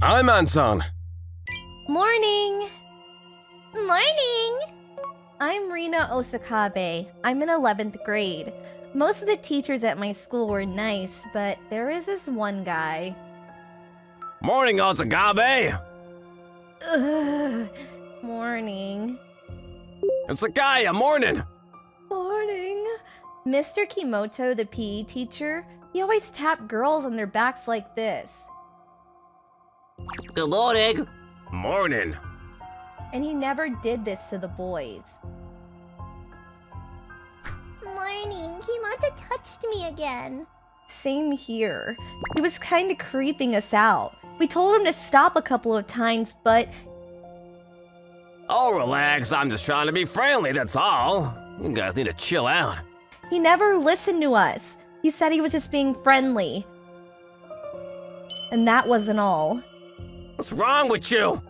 I'm Anton. Morning! Morning! I'm Rina Osakabe. I'm in 11th grade. Most of the teachers at my school were nice, but there is this one guy. Morning, Osakabe. Ugh. Morning. It's a guy. Morning. Morning. Mr. Kimoto, the PE teacher, he always tapped girls on their backs like this. Good morning. Morning. And he never did this to the boys. Morning. Kimoto touched me again. Same here. He was kind of creeping us out. We told him to stop a couple of times, but... Oh, relax. I'm just trying to be friendly, that's all. You guys need to chill out. he never listened to us. He said he was just being friendly. And that wasn't all. What's wrong with you?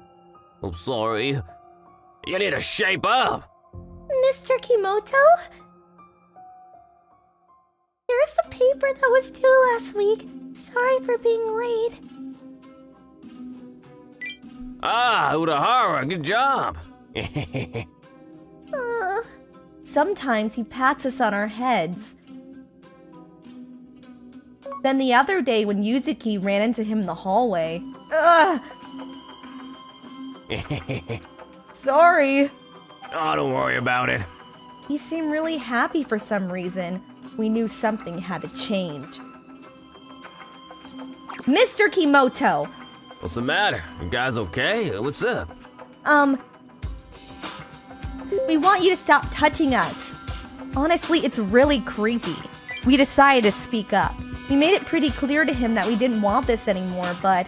I'm sorry. You need to shape up. Mr. Kimoto? Here's the paper that was due last week. Sorry for being late. Ah, Udahara, good job. Sometimes he pats us on our heads. Then the other day when Yuzuki ran into him in the hallway. Ugh! Sorry. Oh, don't worry about it. He seemed really happy for some reason. We knew something had to change. Mr. Kimoto! What's the matter? You guys okay? What's up? We want you to stop touching us. Honestly, it's really creepy. We decided to speak up. We made it pretty clear to him that we didn't want this anymore, but...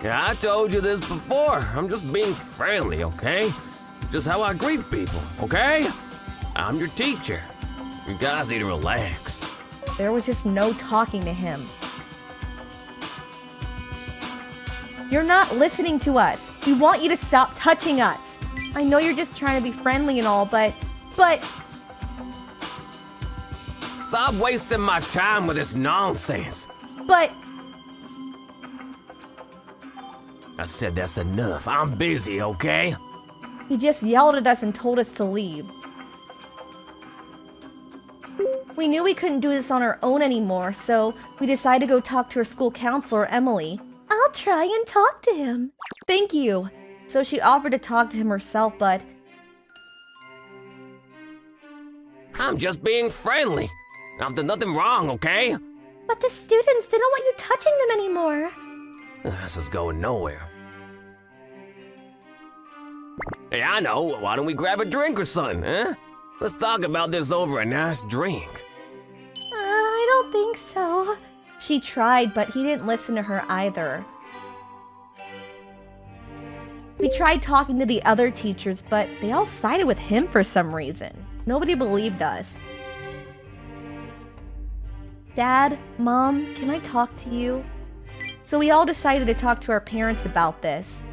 Yeah, I told you this before. I'm just being friendly, okay? Just how I greet people, okay? I'm your teacher. You guys need to relax. there was just no talking to him. You're not listening to us. We want you to stop touching us. I know you're just trying to be friendly and all, but... Stop wasting my time with this nonsense. But... I said that's enough. I'm busy, okay? He just yelled at us and told us to leave. We knew we couldn't do this on our own anymore, so we decided to go talk to our school counselor, Emily. I'll try and talk to him. Thank you. So she offered to talk to him herself, but... I'm just being friendly. I've done nothing wrong, okay? But the students, they don't want you touching them anymore. This is going nowhere. Hey, I know. Why don't we grab a drink or something, huh? Let's talk about this over a nice drink. I don't think so. She tried, but he didn't listen to her either. We tried talking to the other teachers, but they all sided with him for some reason. Nobody believed us. Dad, Mom, can I talk to you? So we all decided to talk to our parents about this.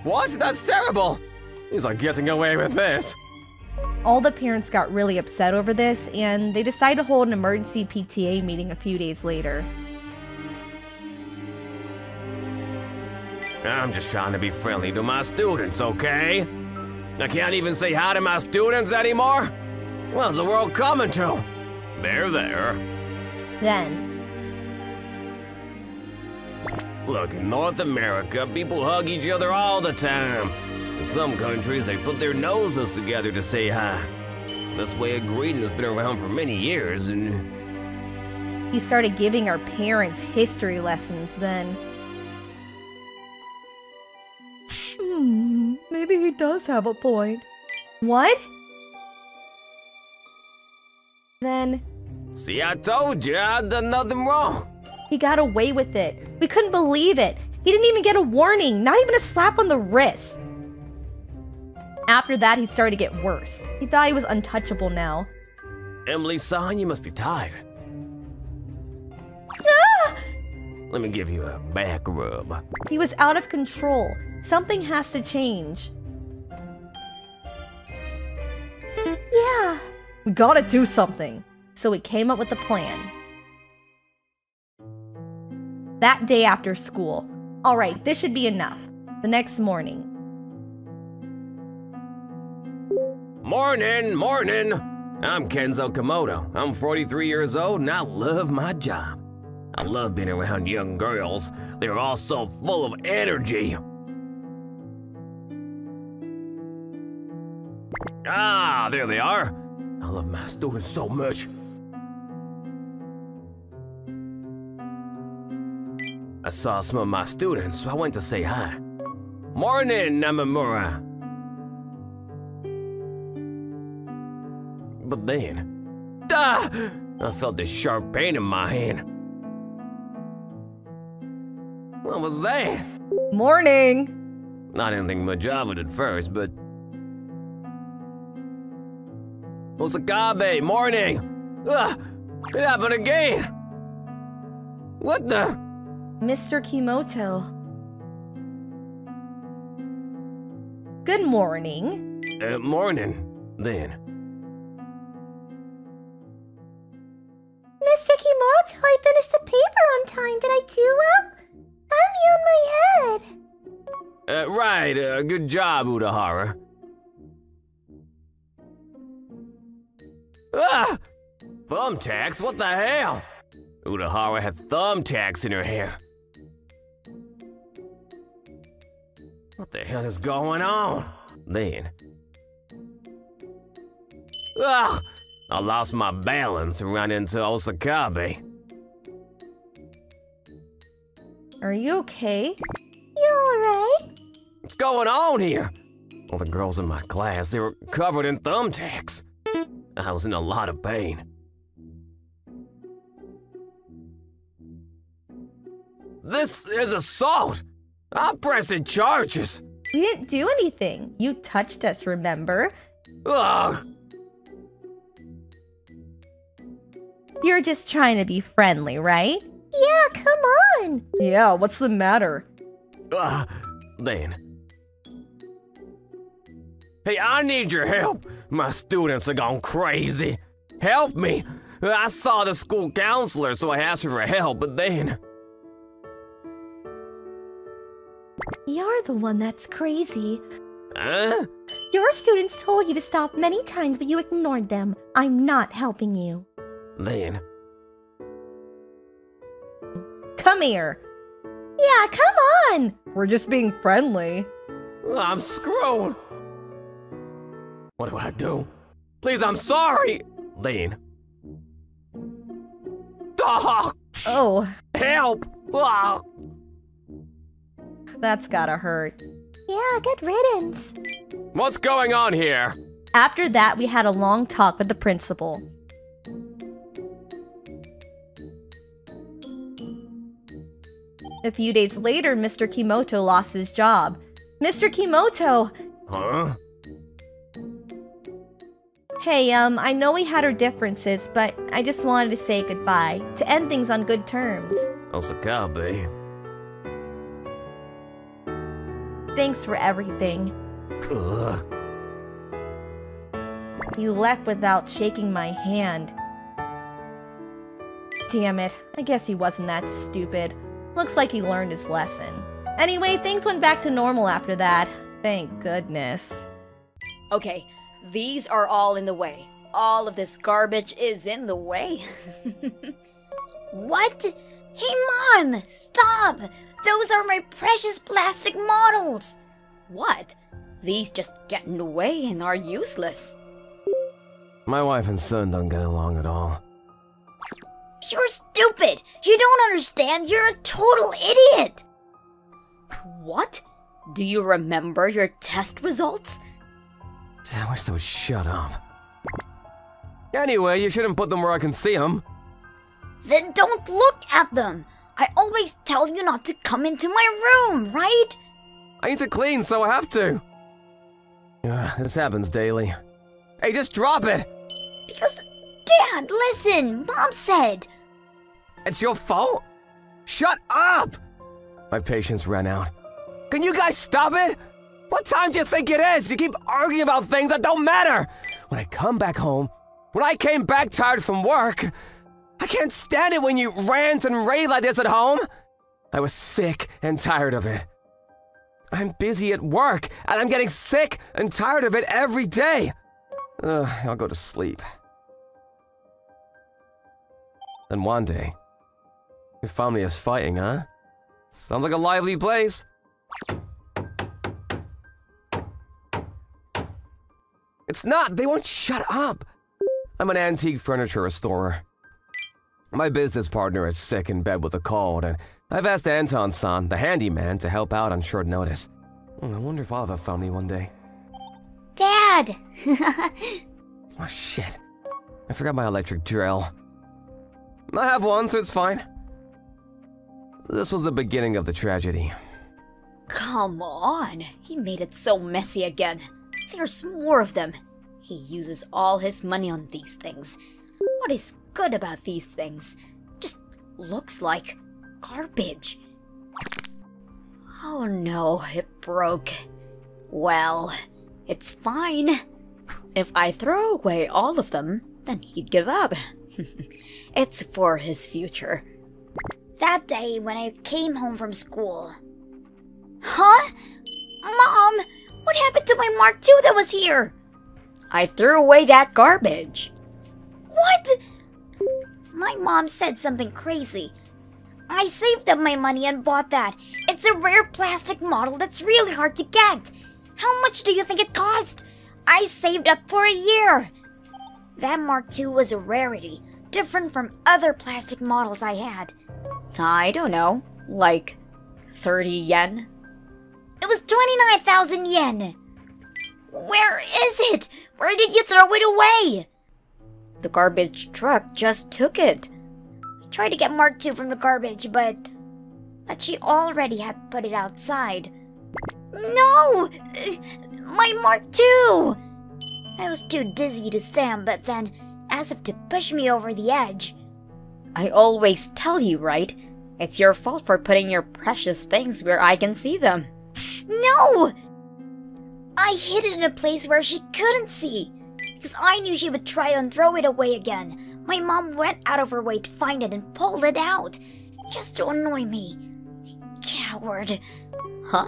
What? That's terrible! He's like getting away with this. All the parents got really upset over this, and they decided to hold an emergency PTA meeting a few days later. I'm just trying to be friendly to my students, okay? I can't even say hi to my students anymore? What's the world coming to? They're there. Then, Look, in North America, people hug each other all the time. In some countries, they put their noses together to say hi. This way of greeting has been around for many years, and... he started giving our parents history lessons then. Maybe he does have a point. What? Then... See, I told you, I'd done nothing wrong. he got away with it. We couldn't believe it. He didn't even get a warning, not even a slap on the wrist. After that, he started to get worse. He thought he was untouchable now. Emily-san, you must be tired. Ah! Let me give you a back rub. He was out of control. Something has to change. Yeah. We gotta do something. So we came up with a plan. that day after school. Alright, this should be enough. The next morning. Morning, morning. I'm Kenzo Komodo. I'm 43 years old and I love my job. I love being around young girls. They're all so full of energy. Ah, there they are. I love my students so much. I saw some of my students, so I went to say hi. Morning, Namamura. But then, I felt this sharp pain in my hand. What was that? Morning! I didn't think much of it at first, but... Osakabe, morning! It happened again! What the? Mr. Kimoto. Good morning. Morning, then. Mr. Kimoto, I finished the paper on time. Did I do well? I'm you in my head. Right, good job, Udahara. Thumbtacks? What the hell? Udahara had thumbtacks in her hair. What the hell is going on? Then... I lost my balance and ran into Osakabe. Are you okay? You alright? What's going on here? All the girls in my class, they were covered in thumbtacks. I was in a lot of pain. This is assault! I'm pressing charges! We didn't do anything. You touched us, remember? Ugh! You're just trying to be friendly, right? Yeah, come on. Yeah, what's the matter? Then. Hey, I need your help. My students are gone crazy. Help me. I saw the school counselor, so I asked her for help, but then... You're the one that's crazy. Huh? Your students told you to stop many times, but you ignored them. I'm not helping you. Then... Come here. Yeah, come on. We're just being friendly. I'm screwed. What do I do? Please, I'm sorry. Then... Oh, Help! Ah. that's gotta hurt. Yeah, good riddance. What's going on here? After that, we had a long talk with the principal. A few days later, Mr. Kimoto lost his job. Mr. Kimoto! Huh? Hey, I know we had our differences, but I just wanted to say goodbye, to end things on good terms. Osakabe. Thanks for everything. Ugh. You left without shaking my hand. Damn it, I guess he wasn't that stupid. Looks like he learned his lesson. Anyway, things went back to normal after that. Thank goodness. Okay, these are all in the way. All of this garbage is in the way. What? Hey, Mom! Stop! Those are my precious plastic models! What? These just get in the way and are useless. My wife and son don't get along at all. You're stupid! You don't understand! You're a total idiot! What? Do you remember your test results? I wish they would shut up. Anyway, you shouldn't put them where I can see them. Then don't look at them! I always tell you not to come into my room, right? I need to clean, so I have to. This happens daily. Hey, just drop it! Because, Dad, listen! Mom said... It's your fault? Shut up! My patience ran out. Can you guys stop it? What time do you think it is? You keep arguing about things that don't matter! When I come back home, when I came back tired from work, I can't stand it when you rant and rave like this at home. I was sick and tired of it. I'm busy at work, and I'm getting sick and tired of it every day. I'll go to sleep. Then one day, your family is fighting, huh? Sounds like a lively place. It's not! They won't shut up! I'm an antique furniture restorer. My business partner is sick in bed with a cold, and I've asked Anton-san, the handyman, to help out on short notice. I wonder if I'll have a family one day. Dad! Oh shit. I forgot my electric drill. I have one, so it's fine. This was the beginning of the tragedy. Come on, he made it so messy again. There's more of them. He uses all his money on these things. What is good about these things? Just looks like garbage. Oh no, it broke. Well, it's fine. If I throw away all of them, then he'd give up. It's for his future. That day when I came home from school. Huh? Mom, what happened to my Mark II that was here? I threw away that garbage. What? My mom said something crazy. I saved up my money and bought that. It's a rare plastic model that's really hard to get. How much do you think it cost? I saved up for a year. That Mark II was a rarity, different from other plastic models I had. I don't know, like 30 yen? It was 29,000 yen. Where is it? Where did you throw it away? The garbage truck just took it. I tried to get Mark II from the garbage, but she already had put it outside. No! My Mark II! I was too dizzy to stand, but then, as if to push me over the edge. I always tell you, right? It's your fault for putting your precious things where I can see them. No! I hid it in a place where she couldn't see, because I knew she would try and throw it away again. My mom went out of her way to find it and pulled it out, just to annoy me. Coward. Huh?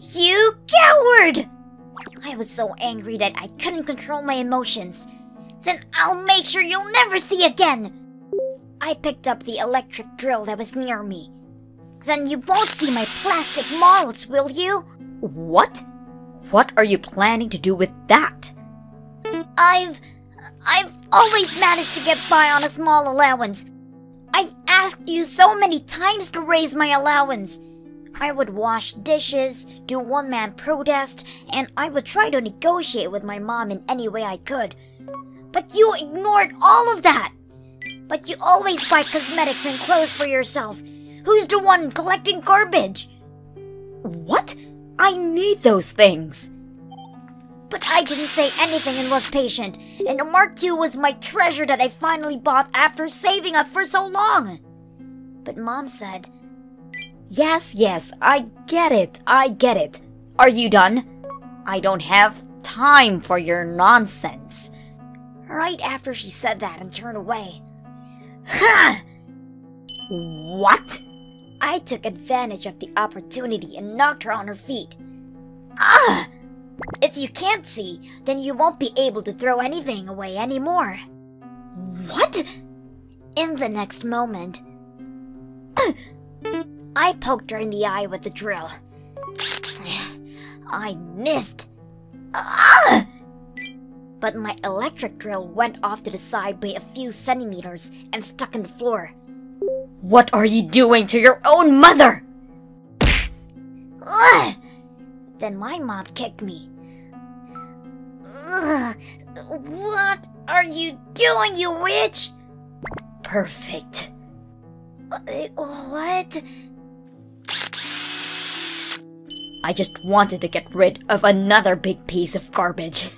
You coward! I was so angry that I couldn't control my emotions. Then I'll make sure you'll never see again. I picked up the electric drill that was near me. Then you won't see my plastic models, will you? What? What are you planning to do with that? I've always managed to get by on a small allowance. I've asked you so many times to raise my allowance. I would wash dishes, do one-man protest, and I would try to negotiate with my mom in any way I could. But you ignored all of that. But you always buy cosmetics and clothes for yourself. Who's the one collecting garbage? What? I need those things. But I didn't say anything and was patient, and the Mark II was my treasure that I finally bought after saving up for so long. But Mom said, Yes, I get it. Are you done? I don't have time for your nonsense. Right after she said that and turned away. Ha! What? I took advantage of the opportunity and knocked her on her feet. Ah! If you can't see, then you won't be able to throw anything away anymore. What? In the next moment, I poked her in the eye with the drill. I missed. Ah! But my electric drill went off to the side by a few centimeters and stuck in the floor. What are you doing to your own mother? Ugh! Then my mom kicked me. Ugh! What are you doing, you witch? Perfect. What? I just wanted to get rid of another big piece of garbage.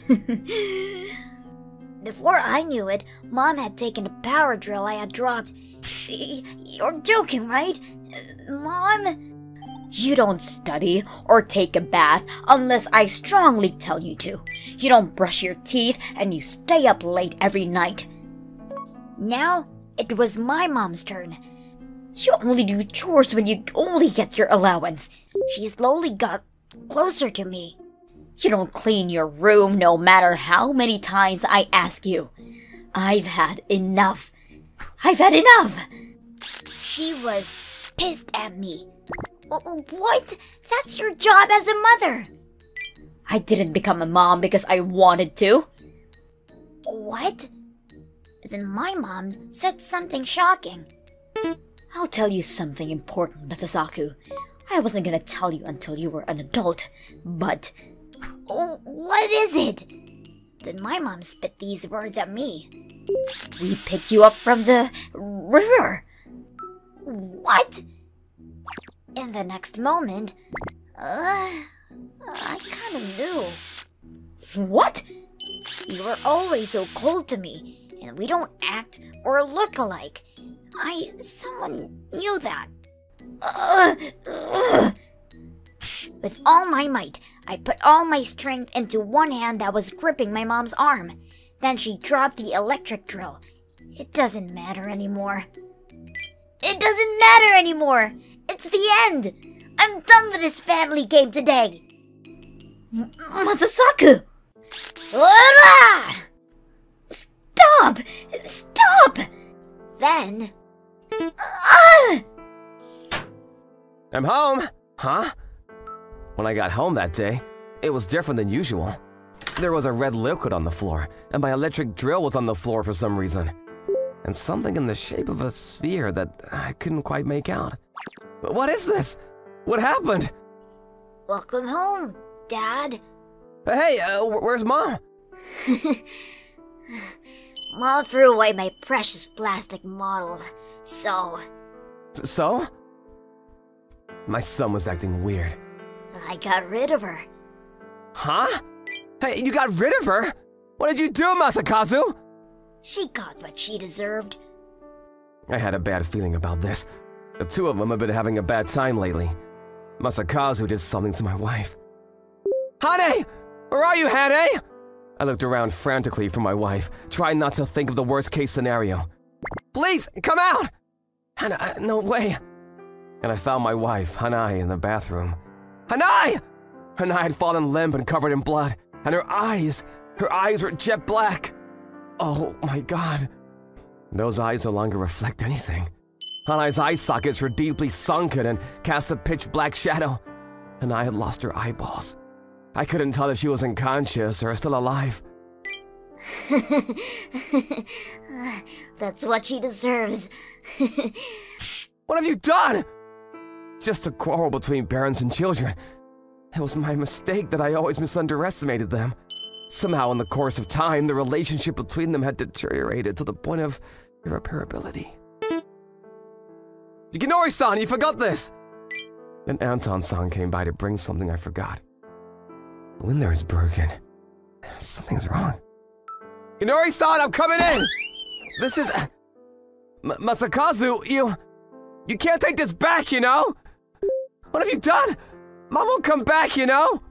Before I knew it, Mom had taken the power drill I had dropped. You're joking, right? Mom? You don't study or take a bath unless I strongly tell you to. You don't brush your teeth and you stay up late every night. Now, it was my mom's turn. You only do chores when you only get your allowance. She slowly got closer to me. You don't clean your room no matter how many times I ask you. I've had enough. I've had enough! She was pissed at me. What? That's your job as a mother. I didn't become a mom because I wanted to. What? Then my mom said something shocking. I'll tell you something important, Matasaku. I wasn't gonna tell you until you were an adult, but... Oh, what is it? Then my mom spit these words at me. We picked you up from the river. What? In the next moment, I kind of knew. What? You were always so cold to me, and we don't act or look alike. Someone knew that. With all my might, I put all my strength into one hand that was gripping my mom's arm. Then she dropped the electric drill. It doesn't matter anymore. It doesn't matter anymore! It's the end! I'm done with this family game today! Masasaku! Ura! Stop! Stop! Then... I'm home! Huh? When I got home that day, it was different than usual. There was a red liquid on the floor, and my electric drill was on the floor for some reason. And something in the shape of a sphere that I couldn't quite make out. What is this? What happened? Welcome home, Dad. Hey, where's Mom? Mom threw away my precious plastic model, so... So? My son was acting weird. I got rid of her. Huh? Hey, you got rid of her? What did you do, Masakazu? She got what she deserved. I had a bad feeling about this. The two of them have been having a bad time lately. Masakazu did something to my wife. Hane! Where are you, Hane? I looked around frantically for my wife, trying not to think of the worst-case scenario. Please, come out! Hana, no way. And I found my wife, Hanai, in the bathroom. Hanai! Hanai had fallen limp and covered in blood, and her eyes were jet black. Oh my god. Those eyes no longer reflect anything. Hanai's eye sockets were deeply sunken and cast a pitch black shadow. Hanai had lost her eyeballs. I couldn't tell if she was unconscious or still alive. That's what she deserves. What have you done? Just a quarrel between parents and children. It was my mistake that I always misunderestimated them. Somehow in the course of time, the relationship between them had deteriorated to the point of irreparability. Yukinori-san, you forgot this! Then Anton-san came by to bring something I forgot. The window is broken. Something's wrong. Yukinori-san, I'm coming in! This is... Masakazu, you can't take this back, you know? What have you done? Mom won't come back, you know?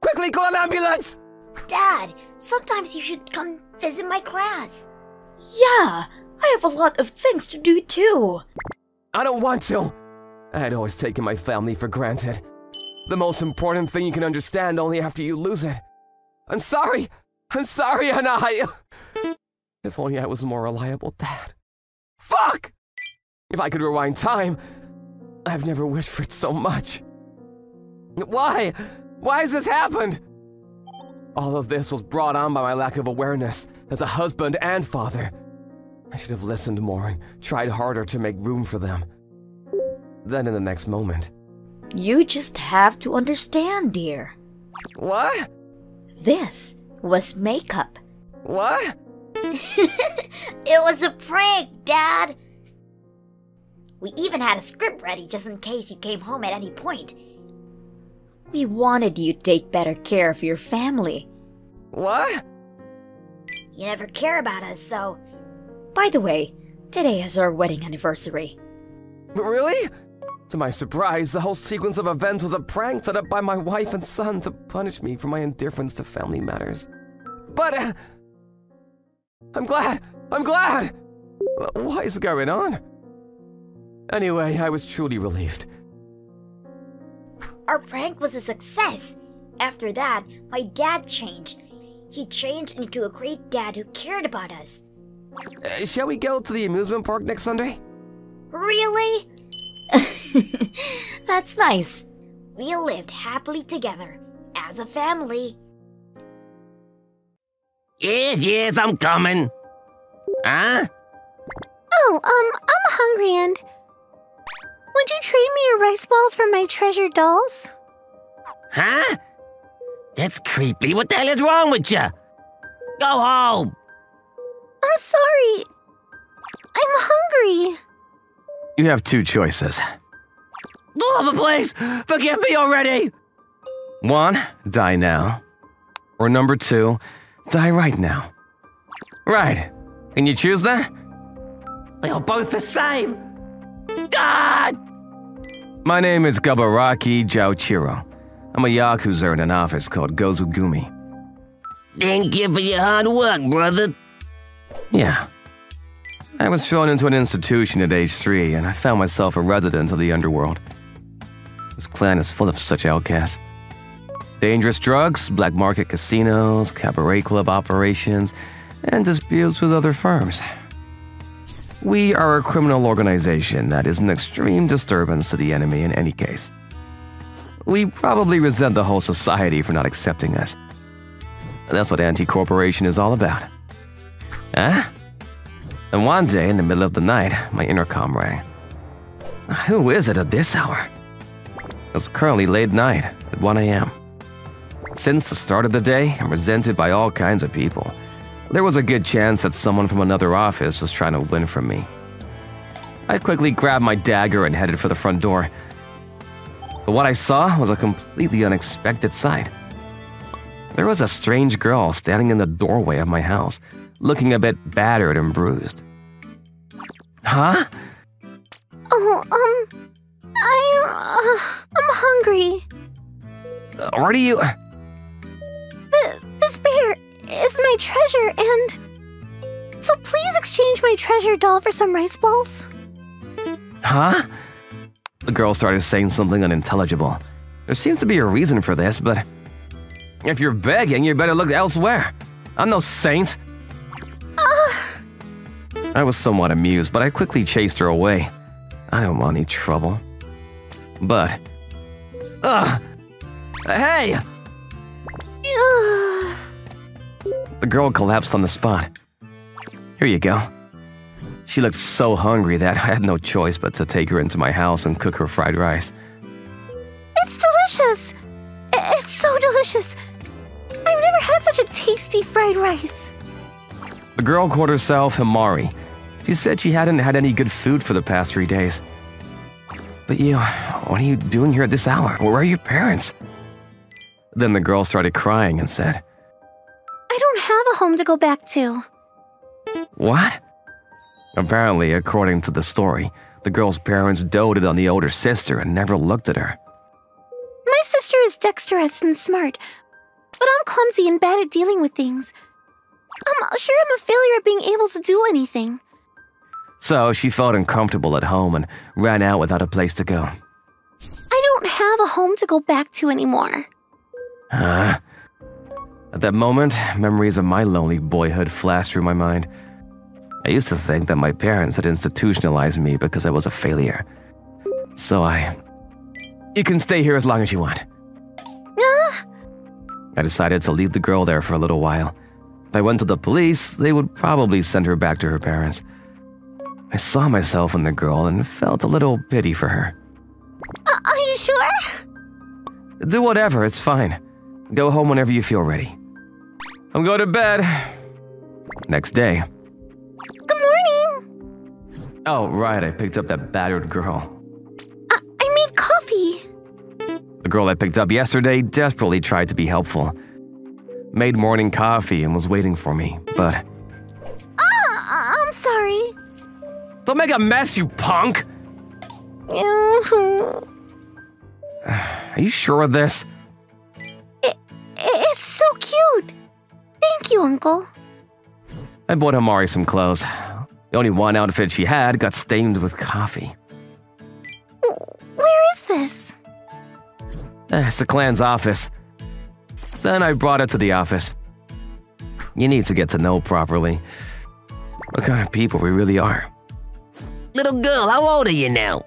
Quickly, call an ambulance! Dad, sometimes you should come visit my class. Yeah, I have a lot of things to do too. I don't want to. I had always taken my family for granted. The most important thing you can understand only after you lose it. I'm sorry, Hanai. If only I was a more reliable dad. Fuck! If I could rewind time, I've never wished for it so much. Why? Why has this happened? All of this was brought on by my lack of awareness as a husband and father. I should have listened more and tried harder to make room for them. Then in the next moment... You just have to understand, dear. What? This was makeup. What? It was a prank, Dad. We even had a script ready just in case you came home at any point. We wanted you to take better care of your family. What? You never care about us, so... By the way, today is our wedding anniversary. Really? To my surprise, the whole sequence of events was a prank set up by my wife and son to punish me for my indifference to family matters. But... I'm glad! What is going on? Anyway, I was truly relieved. Our prank was a success. After that, my dad changed. He changed into a great dad who cared about us. Shall we go to the amusement park next Sunday? Really? That's nice. We lived happily together as a family. Yes, I'm coming. Huh? Oh, I'm hungry and... Would you trade me your rice balls for my treasured dolls? Huh? That's creepy. What the hell is wrong with you? Go home. I'm sorry. I'm hungry. You have two choices. Love, please, forgive me already. 1, die now. Or number 2, die right now. Right. Can you choose that? They are both the same. God! My name is Gabaraki Jauchiro. I'm a yakuza in an office called Gozugumi. Thank you for your hard work, brother. Yeah. I was thrown into an institution at age 3, and I found myself a resident of the underworld. This clan is full of such outcasts. Dangerous drugs, black market casinos, cabaret club operations, and disputes with other firms. We are a criminal organization that is an extreme disturbance to the enemy in any case. We probably resent the whole society for not accepting us. That's what anti-corporation is all about. Huh? And one day, in the middle of the night, my intercom rang. Who is it at this hour? It's currently late night, at 1 a.m. Since the start of the day, I'm resented by all kinds of people. There was a good chance that someone from another office was trying to win from me. I quickly grabbed my dagger and headed for the front door. But what I saw was a completely unexpected sight. There was a strange girl standing in the doorway of my house, looking a bit battered and bruised. Huh? Oh, I'm hungry. Where do you... This bear is my treasure, and... So please exchange my treasure doll for some rice balls. Huh? The girl started saying something unintelligible. There seems to be a reason for this, but... If you're begging, you better look elsewhere. I'm no saint. I was somewhat amused, but I quickly chased her away. I don't want any trouble. But... Hey! The girl collapsed on the spot. Here you go. She looked so hungry that I had no choice but to take her into my house and cook her fried rice. It's delicious! It's so delicious! I've never had such a tasty fried rice. The girl called herself Himari. She said she hadn't had any good food for the past 3 days. But you, what are you doing here at this hour? Where are your parents? Then the girl started crying and said, I don't have a home to go back to. What? Apparently, according to the story, the girl's parents doted on the older sister and never looked at her. My sister is dexterous and smart, but I'm clumsy and bad at dealing with things. I'm sure I'm a failure at being able to do anything. So she felt uncomfortable at home and ran out without a place to go. I don't have a home to go back to anymore. At that moment, memories of my lonely boyhood flashed through my mind. I used to think that my parents had institutionalized me because I was a failure. So you can stay here as long as you want. I decided to leave the girl there for a little while. If I went to the police, they would probably send her back to her parents. I saw myself in the girl and felt a little pity for her. Are you sure? Do whatever, it's fine. Go home whenever you feel ready. I'm going to bed. Next day. Good morning. Oh, right, I picked up that battered girl. I made coffee. The girl I picked up yesterday desperately tried to be helpful. Made morning coffee and was waiting for me, but... I'm sorry. Don't make a mess, you punk! Are you sure of this? It's so cute. Thank you, Uncle. I bought Himari some clothes. The only one outfit she had got stained with coffee. It's the clan's office. Then I brought it to the office. You need to get to know properly what kind of people we really are. Little girl, how old are you now?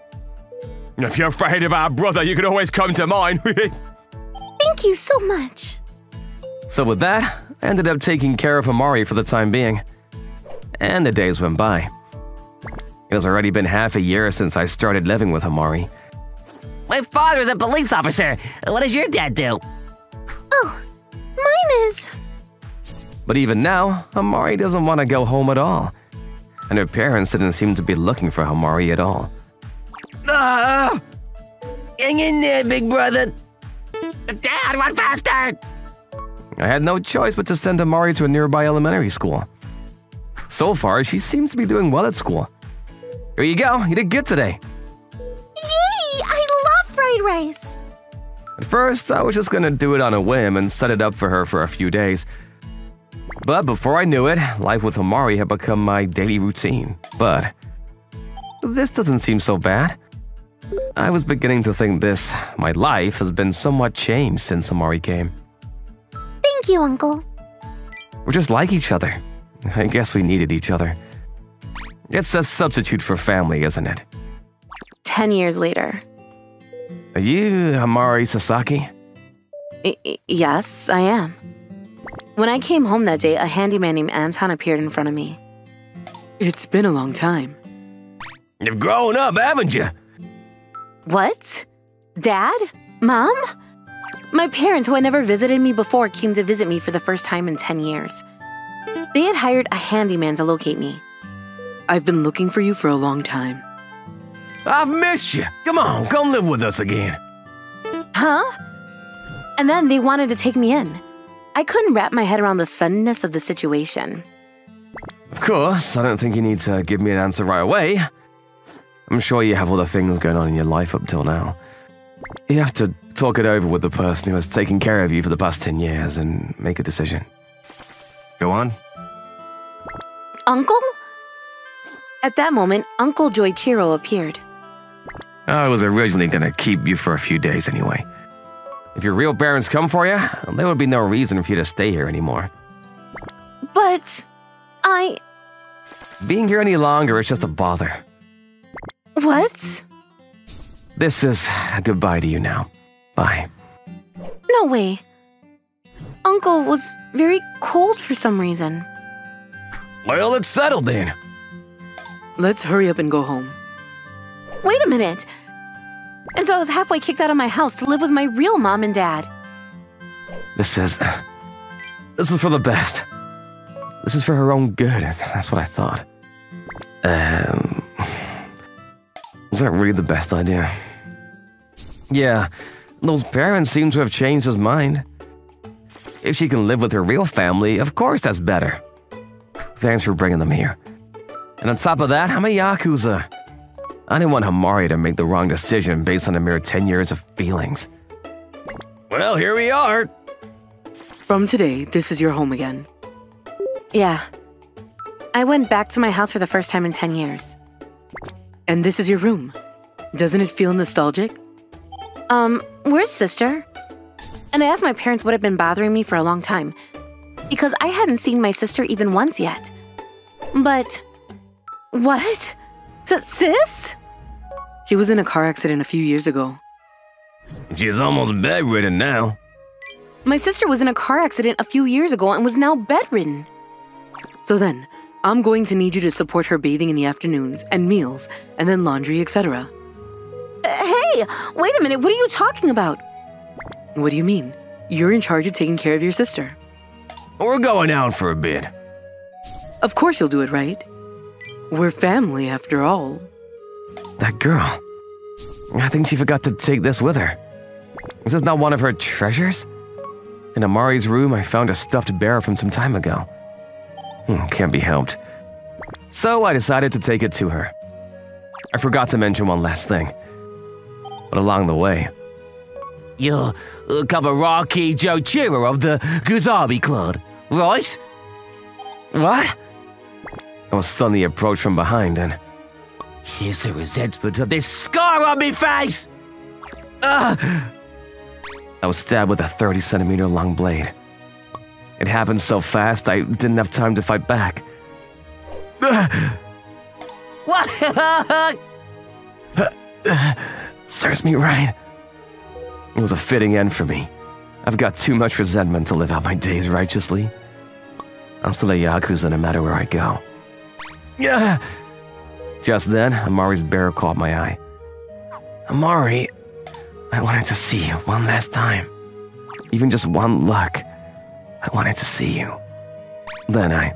If you're afraid of our brother, you can always come to mine. Thank you so much. So with that, I ended up taking care of Amari for the time being. And the days went by. It has already been half a year since I started living with Amari. My father's a police officer. What does your dad do? Oh, mine is... But even now, Amari doesn't want to go home at all. And her parents didn't seem to be looking for Amari at all. Hang in there, big brother. Dad, run faster! I had no choice but to send Amari to a nearby elementary school. So far, she seems to be doing well at school. Here you go, you did good today. Yay! I love fried rice. At first, I was just gonna do it on a whim and set it up for her for a few days. But before I knew it, life with Amari had become my daily routine. But this doesn't seem so bad. I was beginning to think my life has been somewhat changed since Amari came. Thank you, Uncle. We're just like each other. I guess we needed each other. It's a substitute for family, isn't it? 10 years later. Are you Amari Sasaki? Yes, I am. When I came home that day, a handyman named Anton appeared in front of me. It's been a long time. You've grown up, haven't you? What? Dad? Mom? My parents, who had never visited me before, came to visit me for the first time in 10 years. They had hired a handyman to locate me. I've been looking for you for a long time. I've missed you. Come on, come live with us again. Huh? And then they wanted to take me in. I couldn't wrap my head around the suddenness of the situation. Of course, I don't think you need to give me an answer right away. I'm sure you have other things going on in your life up till now. You have to talk it over with the person who has taken care of you for the past 10 years and make a decision. Go on. Uncle? At that moment, Uncle Joichiro appeared. I was originally gonna keep you for a few days anyway. If your real parents come for you, there would be no reason for you to stay here anymore. But... Being here any longer is just a bother. What? This is a goodbye to you now. Bye. No way. Uncle was very cold for some reason. Well, it's settled then. Let's hurry up and go home. Wait a minute. And so I was halfway kicked out of my house to live with my real mom and dad. This is for the best. This is for her own good. That's what I thought. Was that really the best idea? Yeah, those parents seem to have changed his mind. If she can live with her real family, of course that's better. Thanks for bringing them here. And on top of that, I'm a Yakuza. I didn't want Amari to make the wrong decision based on a mere 10 years of feelings. Well, here we are. From today, this is your home again. Yeah. I went back to my house for the first time in 10 years. And this is your room. Doesn't it feel nostalgic? Where's sister? And I asked my parents what had been bothering me for a long time, because I hadn't seen my sister even once yet. But... What? Sis? She was in a car accident a few years ago. She's almost bedridden now. My sister was in a car accident a few years ago and was now bedridden. So then, I'm going to need you to support her bathing in the afternoons and meals, and then laundry, etc. Hey, wait a minute, what are you talking about? What do you mean? You're in charge of taking care of your sister. We're going out for a bit. Of course you'll do it, right? We're family, after all. That girl. I think she forgot to take this with her. Was this not one of her treasures? In Amari's room, I found a stuffed bear from some time ago. Can't be helped. So I decided to take it to her. I forgot to mention one last thing. But along the way... You're Kabaraki Joichiro of the Guzabi Club, right? What? I was suddenly approached from behind and... Here's the resentment of this scar on me face! I was stabbed with a 30-centimeter long blade. It happened so fast, I didn't have time to fight back. What? Serves me right. It was a fitting end for me. I've got too much resentment to live out my days righteously. I'm still a Yakuza no matter where I go. Just then, Amari's bear caught my eye. Amari, I wanted to see you one last time. Even just one look. I wanted to see you. Then I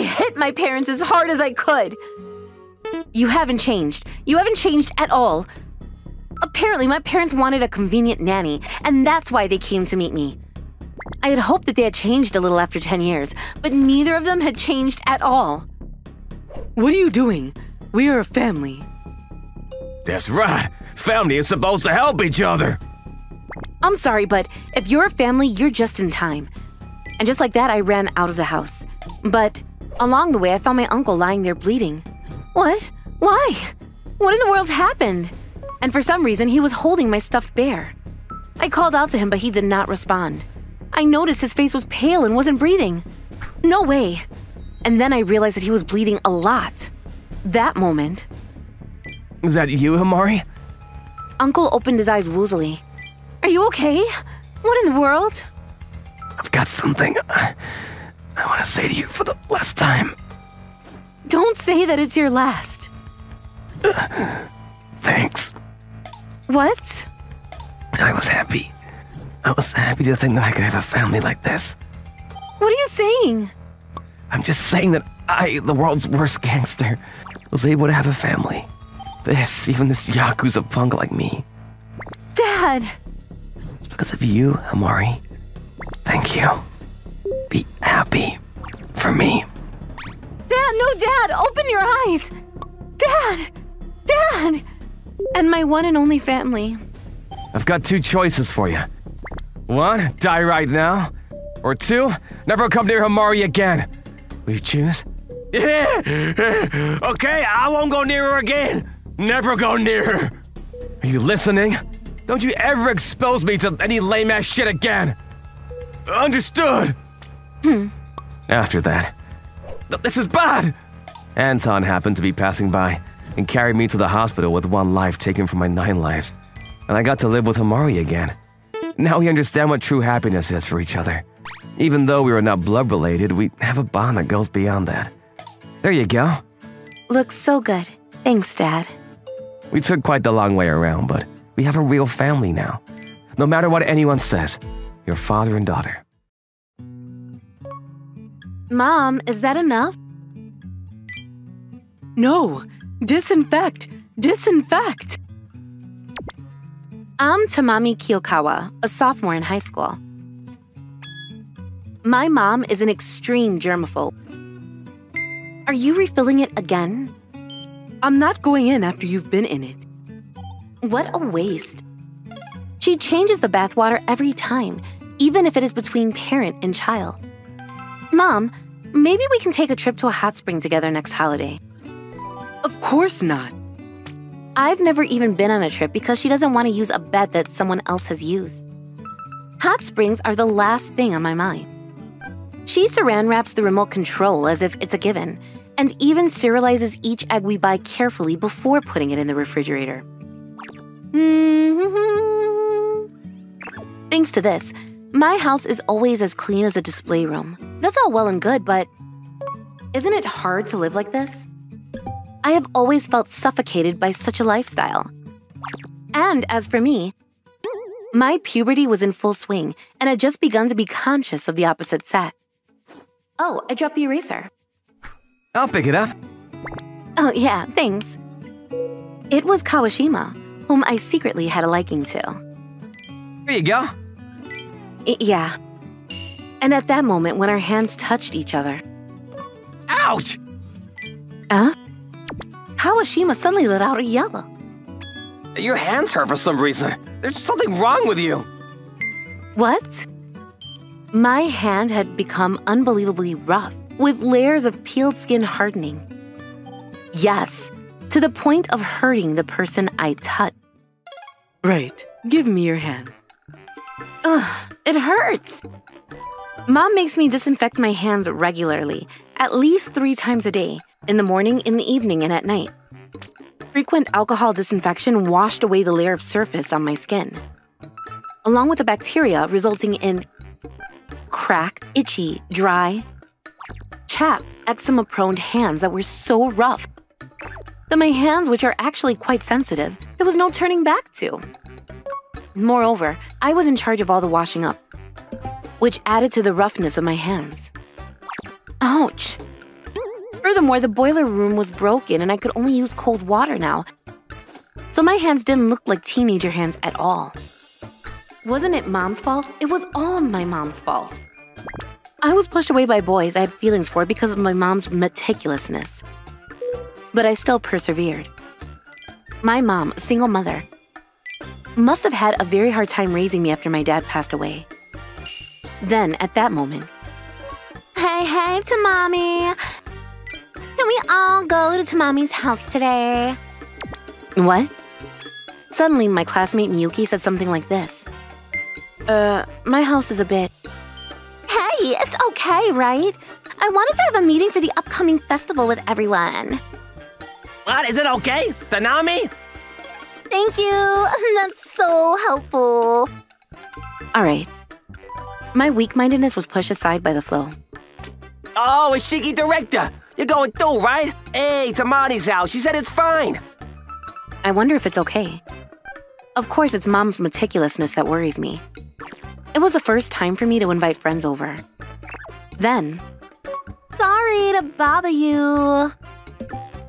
hit my parents as hard as I could. You haven't changed. You haven't changed at all. Apparently, my parents wanted a convenient nanny, and that's why they came to meet me. I had hoped that they had changed a little after 10 years, but neither of them had changed at all. What are you doing? We are a family. That's right. Family is supposed to help each other. I'm sorry, but if you're a family, you're just in time. And just like that, I ran out of the house. But along the way, I found my uncle lying there bleeding. What? Why? What in the world happened? And for some reason, he was holding my stuffed bear. I called out to him, but he did not respond. I noticed his face was pale and wasn't breathing. No way. And then I realized that he was bleeding a lot. That moment. Is that you, Amari? Uncle opened his eyes woozily. Are you okay? What in the world? I've got something I want to say to you for the last time. Don't say that it's your last. Thanks. What? I was happy. I was happy to think that I could have a family like this. What are you saying? I'm just saying that I, the world's worst gangster, was able to have a family. Even this Yakuza punk like me. Dad! It's because of you, Amari. Thank you. Be happy for me. Dad, no, Dad! Open your eyes! Dad! Dad! And my one and only family. I've got two choices for you. One, die right now. Or two, never come near Amari again. Will you choose? Yeah! Okay, I won't go near her again. Never go near her. Are you listening? Don't you ever expose me to any lame-ass shit again. Understood? After that, this is bad. Anton happened to be passing by and carried me to the hospital with one life taken from my 9 lives. And I got to live with Amari again. Now we understand what true happiness is for each other. Even though we are not blood related, we have a bond that goes beyond that. There you go. Looks so good. Thanks, Dad. We took quite the long way around, but we have a real family now. No matter what anyone says, you're father and daughter. Mom, is that enough? No! Disinfect! Disinfect! I'm Tamami Kiyokawa, a sophomore in high school. My mom is an extreme germaphobe. Are you refilling it again? I'm not going in after you've been in it. What a waste. She changes the bathwater every time, even if it is between parent and child. Mom, maybe we can take a trip to a hot spring together next holiday. Of course not. I've never even been on a trip because she doesn't want to use a bed that someone else has used. Hot springs are the last thing on my mind. She saran wraps the remote control as if it's a given, and even serializes each egg we buy carefully before putting it in the refrigerator. Thanks to this, my house is always as clean as a display room. That's all well and good, but isn't it hard to live like this? I have always felt suffocated by such a lifestyle. And as for me, my puberty was in full swing and had just begun to be conscious of the opposite sex. Oh, I dropped the eraser. I'll pick it up. Oh, yeah, thanks. It was Kawashima, whom I secretly had a liking to. Here you go. Yeah. And at that moment, when our hands touched each other... Ouch! Kawashima suddenly let out a yell. Your hands hurt for some reason. There's something wrong with you. What? My hand had become unbelievably rough, with layers of peeled skin hardening. Yes, to the point of hurting the person I touch. Right. Give me your hand. Ugh, it hurts. Mom makes me disinfect my hands regularly, at least 3 times a day, in the morning, in the evening, and at night. Frequent alcohol disinfection washed away the layer of surface on my skin, along with the bacteria resulting in cracked, itchy, dry, chapped, eczema-prone hands that were so rough that my hands, which are actually quite sensitive, there was no turning back to. Moreover, I was in charge of all the washing up, which added to the roughness of my hands. Ouch! Furthermore, the boiler room was broken and I could only use cold water now, so my hands didn't look like teenager hands at all. Wasn't it Mom's fault? It was all my mom's fault. I was pushed away by boys I had feelings for because of my mom's meticulousness. But I still persevered. My mom, a single mother, must have had a very hard time raising me after my dad passed away. Then, at that moment, Hey, to Mommy. Can we all go to Mommy's house today? what? Suddenly, my classmate Miyuki said something like this. My house is a bit... Hey, it's okay, right? I wanted to have a meeting for the upcoming festival with everyone. What? Is it okay? Tanami? Thank you. That's so helpful. Alright. My weak-mindedness was pushed aside by the flow. Oh, it's Shiki Director. You're going through, right? Hey, Tamani's house. She said it's fine. I wonder if it's okay. Of course, it's Mom's meticulousness that worries me. It was the first time for me to invite friends over. Then... Sorry to bother you.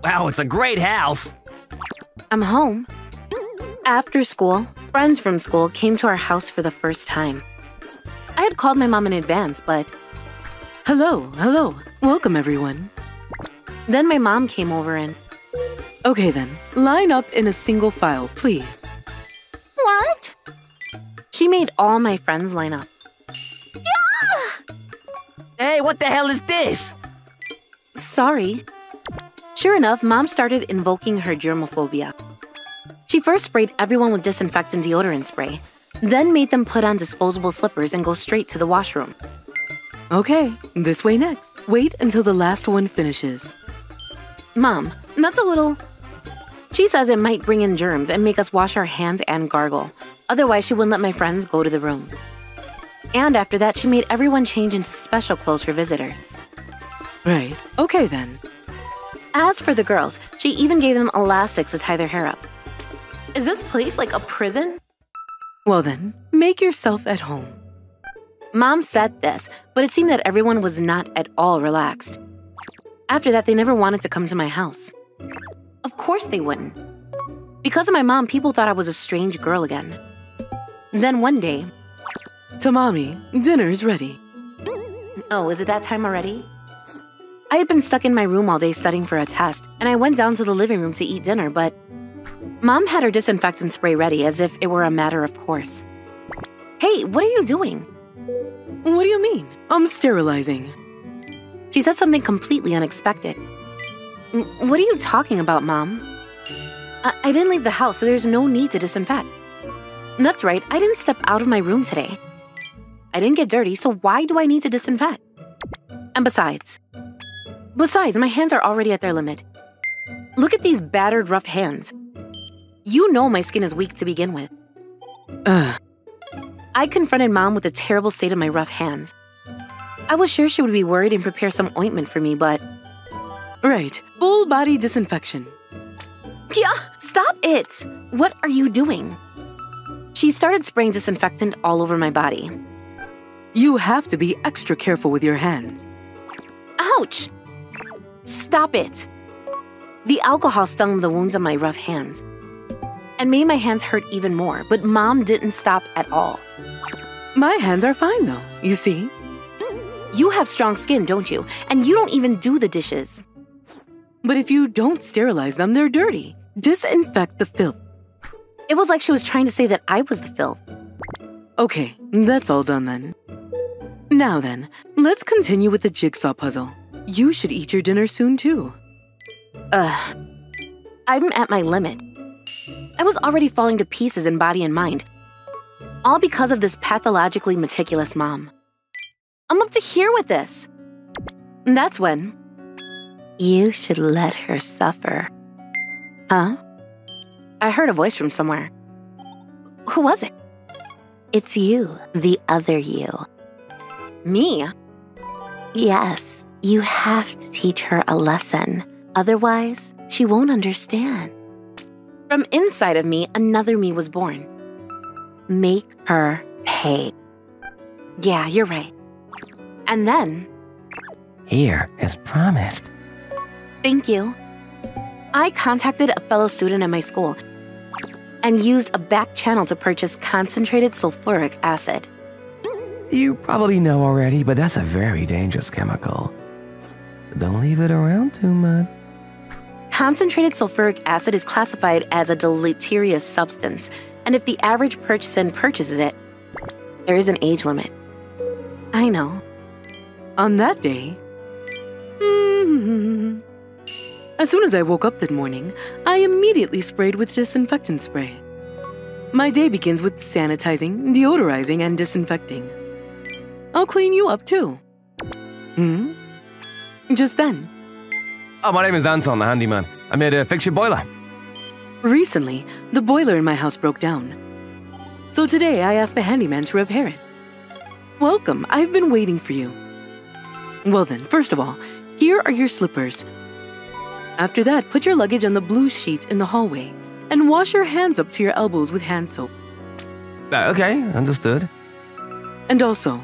Wow, it's a great house. I'm home. After school, friends from school came to our house for the first time. I had called my mom in advance, but... Hello. Welcome, everyone. Then my mom came over and... Okay then, line up in a single file, please. What? She made all my friends line up. Hey, what the hell is this? Sorry. Sure enough, Mom started invoking her germophobia. She first sprayed everyone with disinfectant deodorant spray, then made them put on disposable slippers and go straight to the washroom. Okay, this way next. Wait until the last one finishes. Mom, that's a little... She says it might bring in germs and make us wash our hands and gargle. Otherwise, she wouldn't let my friends go to the room. And after that, she made everyone change into special clothes for visitors. Right, okay then. As for the girls, she even gave them elastics to tie their hair up. Is this place like a prison? Well then, make yourself at home. Mom said this, but it seemed that everyone was not at all relaxed. After that, they never wanted to come to my house. Of course they wouldn't. Because of my mom, people thought I was a strange girl again. Then one day... Tamami, dinner's ready. Oh, is it that time already? I had been stuck in my room all day studying for a test, and I went down to the living room to eat dinner, but... Mom had her disinfectant spray ready as if it were a matter of course. Hey, what are you doing? What do you mean? I'm sterilizing. She said something completely unexpected. What are you talking about, Mom? I didn't leave the house, so there's no need to disinfect. That's right, I didn't step out of my room today. I didn't get dirty, so why do I need to disinfect? And besides, my hands are already at their limit. Look at these battered, rough hands. You know my skin is weak to begin with. I confronted Mom with the terrible state of my rough hands. I was sure she would be worried and prepare some ointment for me, but... Right, full body disinfection. Yeah, stop it! What are you doing? She started spraying disinfectant all over my body. You have to be extra careful with your hands. Ouch! Stop it! The alcohol stung the wounds on my rough hands and made my hands hurt even more, but Mom didn't stop at all. My hands are fine though, you see. You have strong skin, don't you? And you don't even do the dishes. But if you don't sterilize them, they're dirty. Disinfect the filth. It was like she was trying to say that I was the filth. Okay, that's all done then. Now then, let's continue with the jigsaw puzzle. You should eat your dinner soon too. I'm at my limit. I was already falling to pieces in body and mind, all because of this pathologically meticulous mom. I'm up to here with this. And that's when... You should let her suffer. Huh? I heard a voice from somewhere. Who was it? It's you, the other you. Me? Yes, you have to teach her a lesson. Otherwise, she won't understand. From inside of me, another me was born. Make her pay. Yeah, you're right. And then... Here, as promised. Thank you. I contacted a fellow student at my school and used a back channel to purchase concentrated sulfuric acid. You probably know already, but that's a very dangerous chemical. Don't leave it around too much. Concentrated sulfuric acid is classified as a deleterious substance, and if the average person purchases it, there is an age limit. I know. On that day, as soon as I woke up that morning, I immediately sprayed with disinfectant spray. My day begins with sanitizing, deodorizing, and disinfecting. I'll clean you up too. Just then, Oh, my name is Anton, the handyman. I'm here to fix your boiler. recently, the boiler in my house broke down. So today I asked the handyman to repair it. Welcome, I've been waiting for you. Well then, first of all, here are your slippers. After that, put your luggage on the blue sheet in the hallway and wash your hands up to your elbows with hand soap. Okay, understood. And also,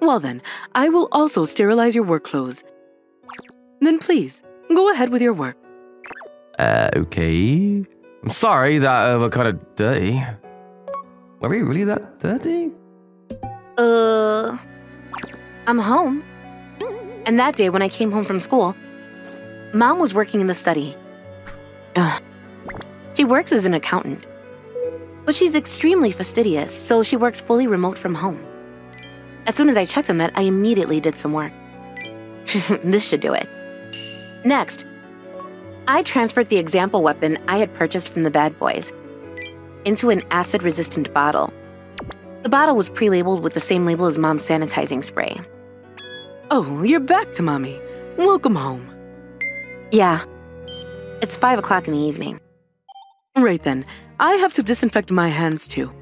well then, I will also sterilize your work clothes. Then please, go ahead with your work. Okay. I'm sorry that we're kind of dirty. Were we really that dirty? I'm home. And that day when I came home from school, Mom was working in the study. She works as an accountant. But she's extremely fastidious, so she works fully remote from home. As soon as I checked on that, I immediately did some work. This should do it. Next, I transferred the example weapon I had purchased from the bad boys into an acid-resistant bottle. The bottle was pre-labeled with the same label as Mom's sanitizing spray. Oh, you're back to Mommy. Welcome home. Yeah, it's 5 o'clock in the evening. Right then, I have to disinfect my hands too.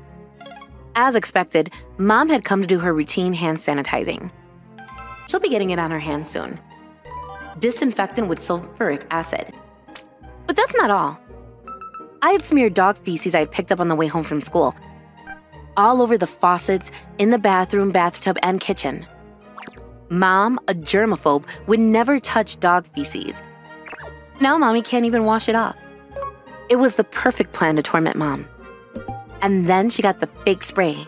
As expected, Mom had come to do her routine hand sanitizing. She'll be getting it on her hands soon. Disinfectant with sulfuric acid. But that's not all. I had smeared dog feces I had picked up on the way home from school, all over the faucets, in the bathroom, bathtub, and kitchen. Mom, a germaphobe, would never touch dog feces. Now Mommy can't even wash it off. It was the perfect plan to torment Mom. And then she got the fake spray.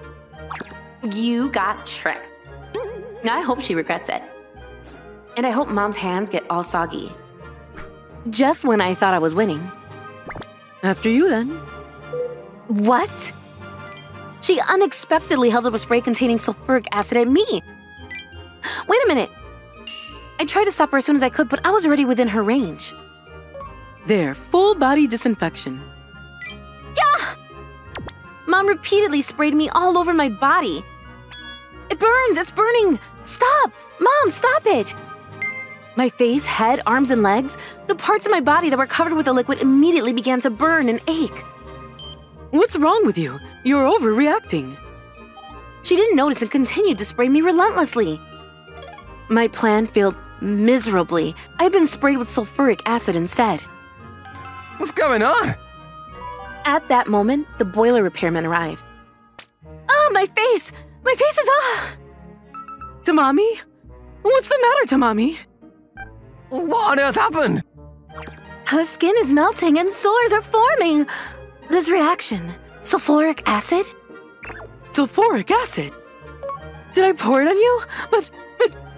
You got tricked. I hope she regrets it. And I hope Mom's hands get all soggy. Just when I thought I was winning. After you then. What? She unexpectedly held up a spray containing sulfuric acid at me. Wait a minute. I tried to stop her as soon as I could, but I was already within her range. There, full body disinfection. Yeah! Mom repeatedly sprayed me all over my body. It burns! It's burning! Stop! Mom, stop it! My face, head, arms, and legs, the parts of my body that were covered with the liquid immediately began to burn and ache. What's wrong with you? You're overreacting. She didn't notice and continued to spray me relentlessly. My plan failed miserably. I had been sprayed with sulfuric acid instead. What's going on? At that moment, the boiler repairman arrived. Oh, my face! My face is Tamami? What's the matter, Tamami? What on earth happened? Her skin is melting and sores are forming. This reaction. Sulfuric acid? Sulfuric acid? Did I pour it on you? But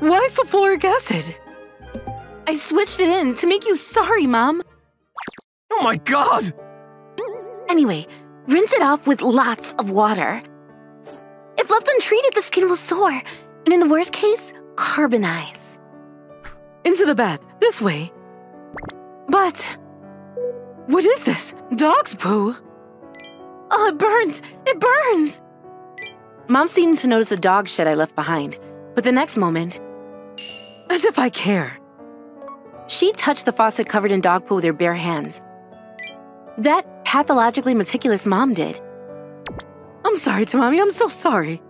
why sulfuric acid? I switched it in to make you sorry, Mom. Oh my god! Anyway, rinse it off with lots of water. If left untreated, the skin will sore, and in the worst case, carbonize. Into the bath, this way. But What is this? Dog's poo? Oh, it burns! It burns! Mom seemed to notice the dog shit I left behind, but the next moment, As if I care. she touched the faucet covered in dog poo with her bare hands. That pathologically meticulous mom did. I'm sorry, Tamami, I'm so sorry.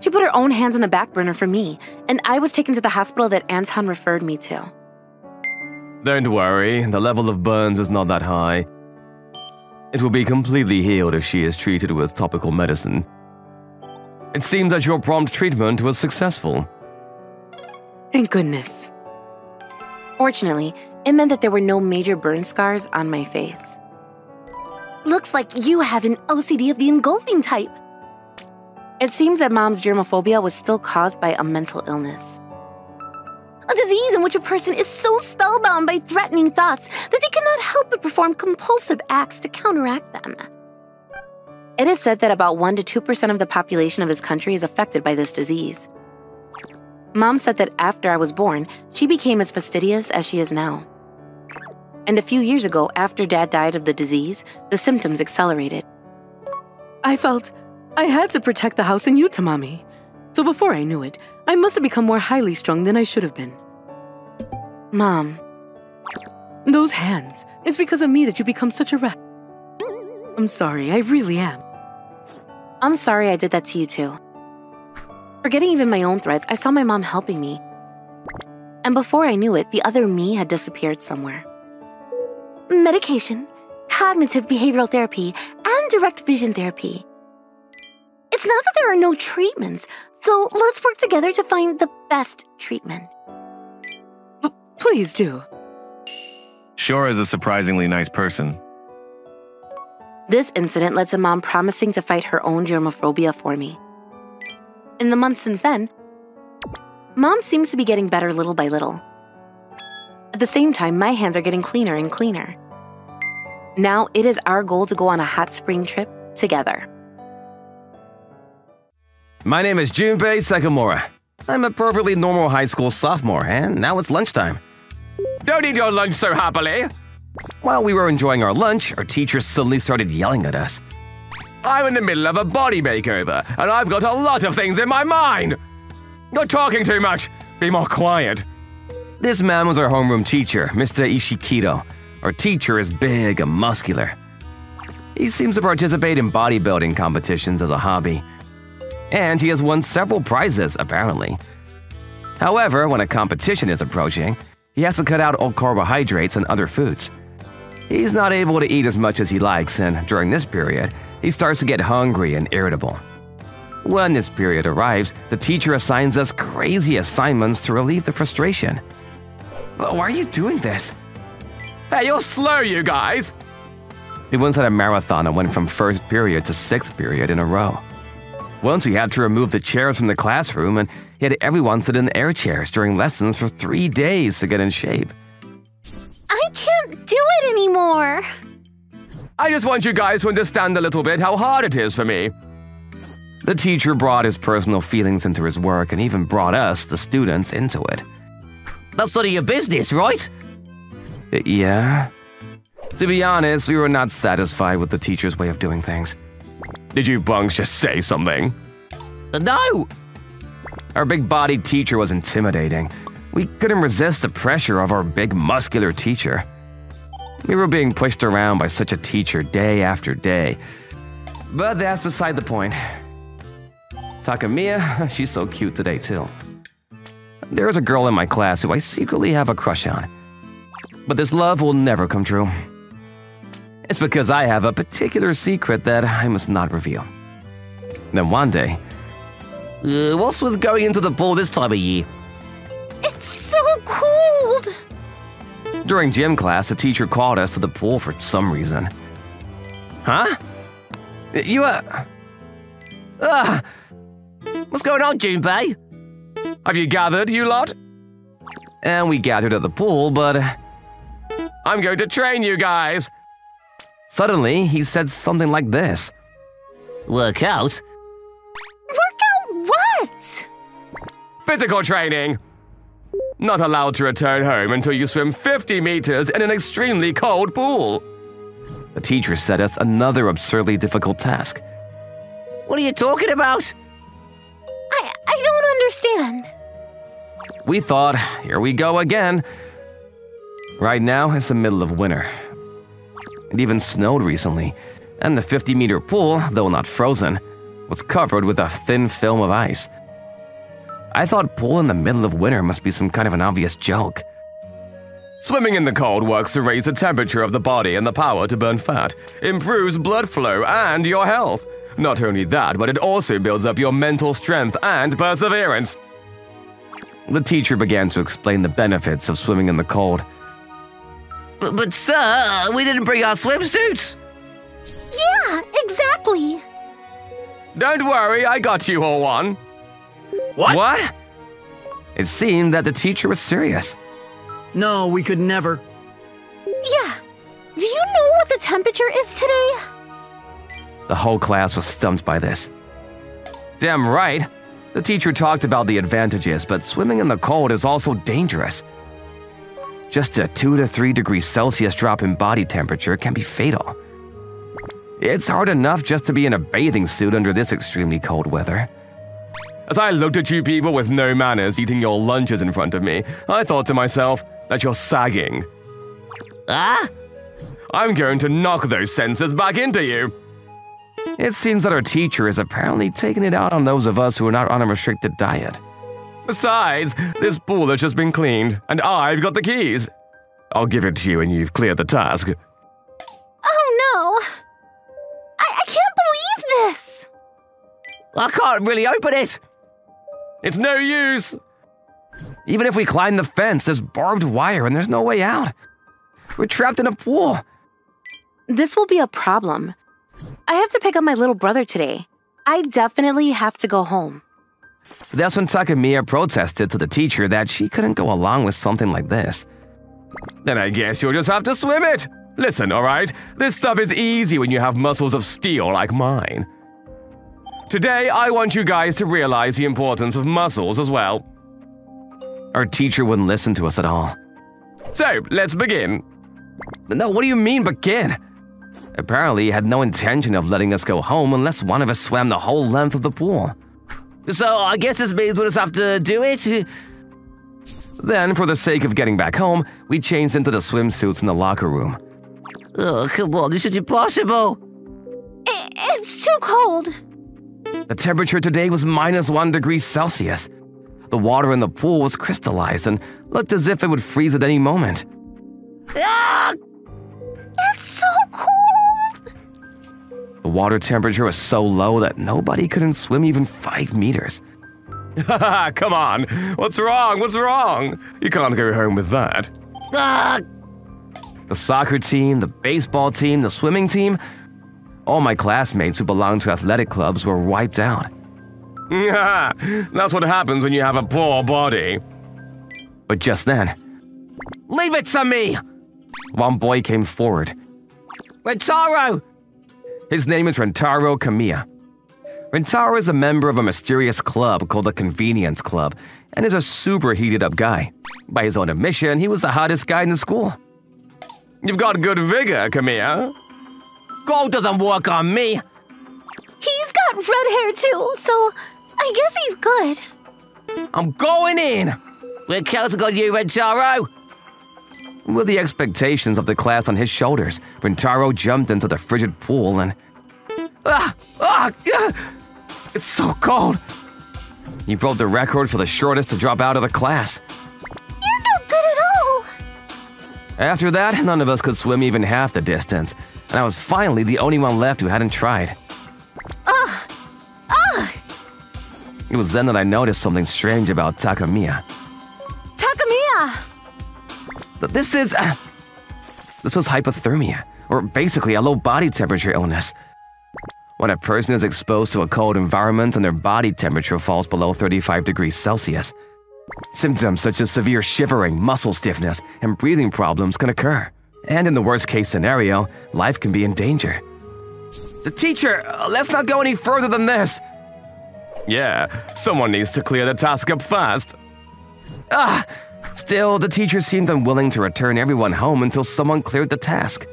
She put her own hands on the back burner for me, and I was taken to the hospital that Anton referred me to. Don't worry, the level of burns is not that high. It will be completely healed if she is treated with topical medicine. It seems that your prompt treatment was successful. Thank goodness. Fortunately, it meant that there were no major burn scars on my face. Looks like you have an OCD of the engulfing type. It seems that Mom's germophobia was still caused by a mental illness. A disease in which a person is so spellbound by threatening thoughts that they cannot help but perform compulsive acts to counteract them. It is said that about 1 to 2% of the population of this country is affected by this disease. Mom said that after I was born, she became as fastidious as she is now. And a few years ago, after Dad died of the disease, the symptoms accelerated. I felt I had to protect the house and you, Tamami. So before I knew it, I must have become more highly strung than I should have been. Mom. Those hands. It's because of me that you become such a rat. I'm sorry, I really am. I'm sorry I did that to you too. Forgetting even my own threats, I saw my mom helping me. And before I knew it, the other me had disappeared somewhere. Medication, cognitive behavioral therapy, and direct vision therapy. It's not that there are no treatments, so let's work together to find the best treatment. Please do. Shora is a surprisingly nice person. This incident led to Mom promising to fight her own germophobia for me. In the months since then, Mom seems to be getting better little by little. At the same time, my hands are getting cleaner and cleaner. Now it is our goal to go on a hot spring trip together. My name is Junpei Sakamura. I'm a perfectly normal high school sophomore, and now it's lunchtime. Don't eat your lunch so happily. While we were enjoying our lunch, our teacher suddenly started yelling at us. I'm in the middle of a body makeover, and I've got a lot of things in my mind. You're talking too much. Be more quiet. This man was our homeroom teacher, Mr. Ishikido. Our teacher is big and muscular. He seems to participate in bodybuilding competitions as a hobby. And he has won several prizes, apparently. However, when a competition is approaching, he has to cut out all carbohydrates and other foods. He's not able to eat as much as he likes, and during this period, he starts to get hungry and irritable. When this period arrives, the teacher assigns us crazy assignments to relieve the frustration. But why are you doing this? Hey, you're slow, you guys. We once had a marathon that went from first period to sixth period in a row. Once we had to remove the chairs from the classroom, and he had everyone sit in air chairs during lessons for 3 days to get in shape. I can't do it anymore. I just want you guys to understand a little bit how hard it is for me. The teacher brought his personal feelings into his work and even brought us, the students, into it. That's none of your business, right? Yeah. To be honest, we were not satisfied with the teacher's way of doing things. Did you bunks just say something? No! Our big-bodied teacher was intimidating. We couldn't resist the pressure of our big muscular teacher. We were being pushed around by such a teacher day after day. But that's beside the point. Takamiya, she's so cute today too. There is a girl in my class who I secretly have a crush on. But this love will never come true. It's because I have a particular secret that I must not reveal. Then one day, What's with going into the pool this time of year? It's so cold. during gym class, the teacher called us to the pool for some reason. Huh? You, What's going on, Junpei? Have you gathered, you lot? And we gathered at the pool, but I'm going to train you guys. suddenly he said something like this. Work out? Work out what? Physical training. Not allowed to return home until you swim 50 meters in an extremely cold pool. The teacher set us another absurdly difficult task. What are you talking about? I don't understand. We thought, here we go again. Right now, it's the middle of winter. It even snowed recently, and the 50-meter pool, though not frozen, was covered with a thin film of ice. I thought pool in the middle of winter must be some kind of an obvious joke. Swimming in the cold works to raise the temperature of the body and the power to burn fat, improves blood flow and your health. Not only that, but it also builds up your mental strength and perseverance. The teacher began to explain the benefits of swimming in the cold. But sir, we didn't bring our swimsuits. Yeah, exactly. Don't worry, I got you all one. What? It seemed that the teacher was serious. No, we could never. Yeah. Do you know what the temperature is today? The whole class was stumped by this. Damn right. The teacher talked about the advantages, but swimming in the cold is also dangerous. Just a 2 to 3 degrees Celsius drop in body temperature can be fatal. It's hard enough just to be in a bathing suit under this extremely cold weather. As I looked at you people with no manners eating your lunches in front of me, I thought to myself that you're sagging. Ah? I'm going to knock those senses back into you. It seems that our teacher is apparently taking it out on those of us who are not on a restricted diet. Besides, this pool has just been cleaned, and I've got the keys. I'll give it to you when you've cleared the task. Oh no! I can't believe this! I can't really open it. It's no use. Even if we climb the fence, there's barbed wire and there's no way out. We're trapped in a pool. This will be a problem. I have to pick up my little brother today. I definitely have to go home. That's when Takemiya protested to the teacher that she couldn't go along with something like this. Then I guess you'll just have to swim it. Listen, alright? This stuff is easy when you have muscles of steel like mine. Today, I want you guys to realize the importance of muscles as well. Our teacher wouldn't listen to us at all. So, let's begin. No, what do you mean begin? Apparently, he had no intention of letting us go home unless one of us swam the whole length of the pool. So I guess this means we'll just have to do it. Then, for the sake of getting back home, we changed into the swimsuits in the locker room. Oh, come on, this is impossible. It's too cold. The temperature today was -1 degree Celsius. The water in the pool was crystallized and looked as if it would freeze at any moment. Ah! It's so cold. The water temperature was so low that nobody couldn't swim even 5 meters. Come on, what's wrong? What's wrong? You can't go home with that. Ah! The soccer team, the baseball team, the swimming team, all my classmates who belonged to athletic clubs were wiped out. That's what happens when you have a poor body. But just then, Leave it to me! one boy came forward. Rentaro! His name is Rentaro Kamiya. Rentaro is a member of a mysterious club called the Convenience Club and is a super heated up guy. By his own admission, he was the hottest guy in the school. You've got good vigor, Kamiya. Gold doesn't work on me. He's got red hair too, so I guess he's good. I'm going in. We're counting on you, Rentaro. With the expectations of the class on his shoulders, Rentaro jumped into the frigid pool and… It's so cold! He broke the record for the shortest to drop out of the class. You're no good at all. After that, none of us could swim even half the distance, and I was finally the only one left who hadn't tried. It was then that I noticed something strange about Takemiya. Takemiya! This was hypothermia, or basically a low body temperature illness. When a person is exposed to a cold environment and their body temperature falls below 35 degrees Celsius, symptoms such as severe shivering, muscle stiffness, and breathing problems can occur. And in the worst case scenario, life can be in danger. The teacher, let's not go any further than this. Yeah, someone needs to clear the task up fast. Still, the teacher seemed unwilling to return everyone home until someone cleared the task.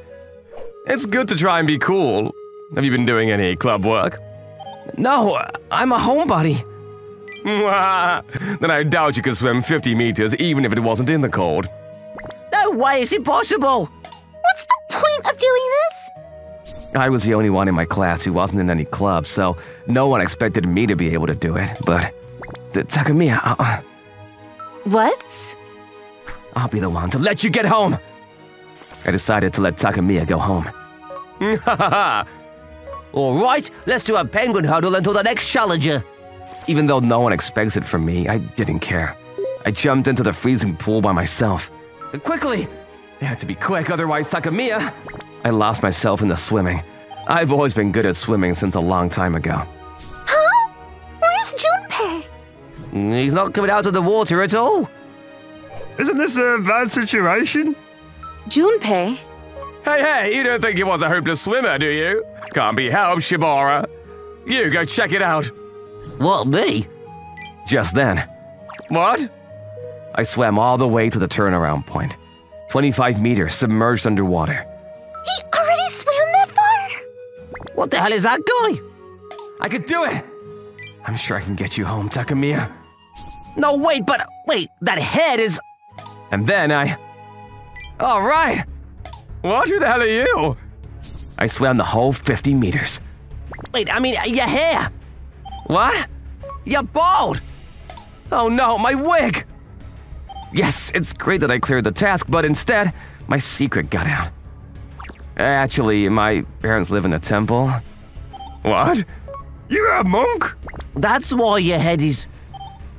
It's good to try and be cool. Have you been doing any club work? No, I'm a homebody. Then I doubt you could swim 50 meters even if it wasn't in the cold. No way, it's impossible! What's the point of doing this? I was the only one in my class who wasn't in any club, so no one expected me to be able to do it, but… Takamiya, What? I'll be the one to let you get home. I decided to let Takamiya go home. Alright, let's do a penguin huddle until the next challenger. Even though no one expects it from me, I didn't care. I jumped into the freezing pool by myself. Quickly! They had to be quick, otherwise Takamiya… I lost myself in the swimming. I've always been good at swimming since a long time ago. Huh? Where's Junpei? He's not coming out of the water at all. Isn't this a bad situation? Junpei? Hey, you don't think he was a hopeless swimmer, do you? Can't be helped, Shibara. You go check it out. What, me? Just then, What? I swam all the way to the turnaround point. 25 meters submerged underwater. He already swam that far? What the hell is that guy? I could do it! I'm sure I can get you home, Takamiya. No, wait, that head is… And then all right! What? Who the hell are you? I swam the whole 50 meters. Wait, I mean, your hair! What? You're bald! Oh no, my wig! Yes, it's great that I cleared the task, but instead, my secret got out. Actually, my parents live in a temple. What? You're a monk? That's why your head is…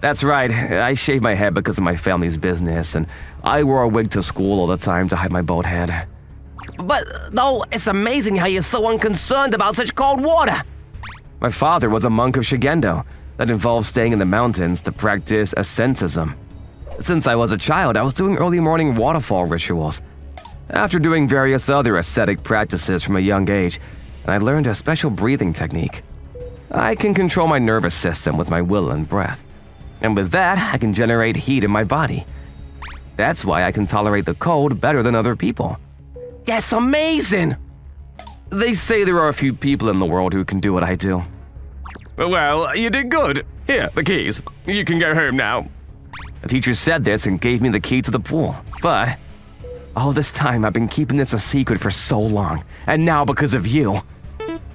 That's right, I shaved my head because of my family's business, and I wore a wig to school all the time to hide my bald head. But, no, it's amazing how you're so unconcerned about such cold water. My father was a monk of Shigendo. That involved staying in the mountains to practice asceticism. Since I was a child, I was doing early morning waterfall rituals. After doing various other ascetic practices from a young age, I learned a special breathing technique. I can control my nervous system with my will and breath. And with that, I can generate heat in my body. That's why I can tolerate the cold better than other people. That's amazing! They say there are a few people in the world who can do what I do. Well, you did good. Here, the keys. You can go home now. The teacher said this and gave me the key to the pool. But all this time, I've been keeping this a secret for so long. And now because of you.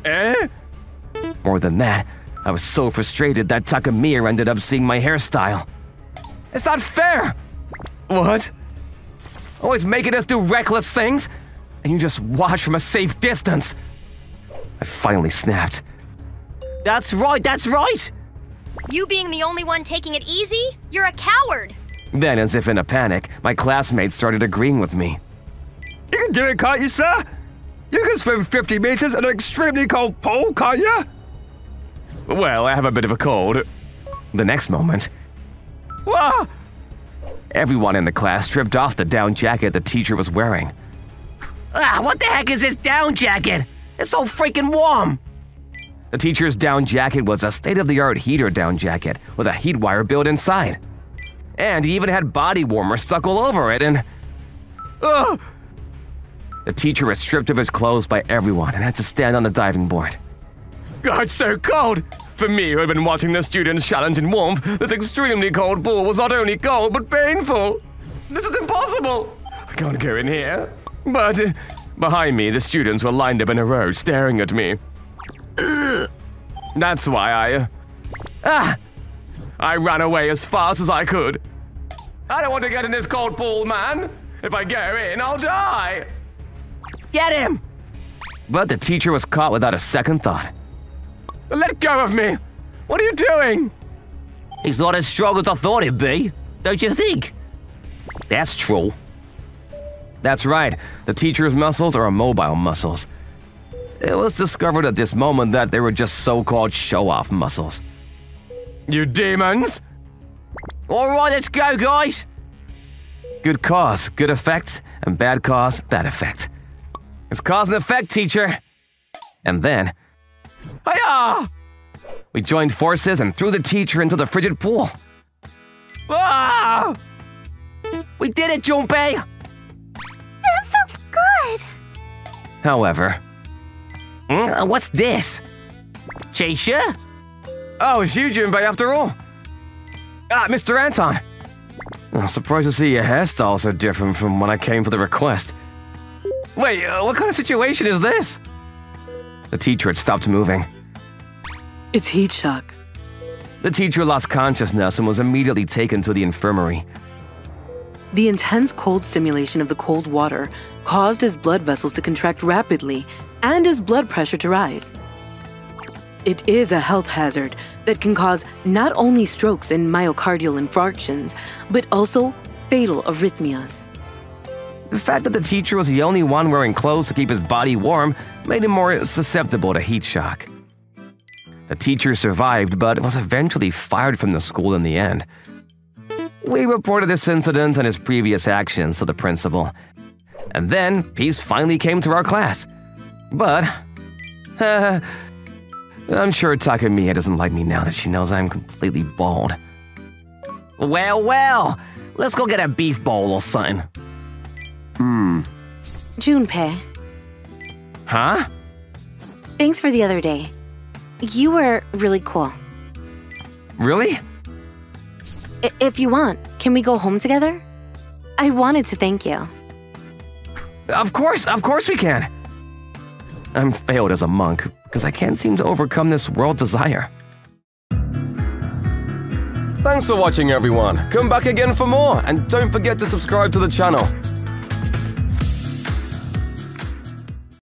Eh? More than that, I was so frustrated that Takamiya ended up seeing my hairstyle. It's not fair! What? Always making us do reckless things, and you just watch from a safe distance. I finally snapped. That's right! You being the only one taking it easy? You're a coward! Then, as if in a panic, my classmates started agreeing with me. You can do it, can't you, sir? You can swim 50 meters in an extremely cold pool, can't you? Well, I have a bit of a cold. The next moment, Ah! everyone in the class stripped off the down jacket the teacher was wearing. What the heck is this down jacket? It's so freaking warm! The teacher's down jacket was a state-of-the-art heater down jacket with a heat wire built inside. And he even had body warmers stuck all over it and… Ah! The teacher was stripped of his clothes by everyone and had to stand on the diving board. God, it's so cold! For me, who had been watching the students challenge in warmth, this extremely cold pool was not only cold, but painful! This is impossible! I can't go in here. But behind me, the students were lined up in a row, staring at me. That's why I ran away as fast as I could. I don't want to get in this cold pool, man! If I go in, I'll die! Get him! But the teacher was caught without a second thought. Let go of me! What are you doing? He's not as strong as I thought he'd be, don't you think? That's true. That's right, the teacher's muscles are immobile muscles. It was discovered at this moment that they were just so-called show-off muscles. You demons! Alright, let's go, guys! Good cause, good effect, and bad cause, bad effect. It's cause and effect, teacher! And then… Hiya! We joined forces and threw the teacher into the frigid pool. Ah! We did it, Junpei! That felt good. However... what's this? Chaisha? Oh, it's you, Junpei, after all. Ah, Mr. Anton! I'm surprised to see your hairstyle so different from when I came for the request. Wait, what kind of situation is this? The teacher had stopped moving. It's heat shock. The teacher lost consciousness and was immediately taken to the infirmary. The intense cold stimulation of the cold water caused his blood vessels to contract rapidly and his blood pressure to rise. It is a health hazard that can cause not only strokes and myocardial infarctions, but also fatal arrhythmias. The fact that the teacher was the only one wearing clothes to keep his body warm made him more susceptible to heat shock. The teacher survived, but was eventually fired from the school in the end. We reported this incident and his previous actions to the principal. And then, peace finally came to our class. But, I'm sure Takemiya doesn't like me now that she knows I'm completely bald. Well, let's go get a beef bowl or something. Junpei, Huh? thanks for the other day. You were really cool. Really? If you want, can we go home together? I wanted to thank you. Of course we can. I'm failed as a monk because I can't seem to overcome this world desire. Thanks for watching, everyone. Come back again for more, and don't forget to subscribe to the channel.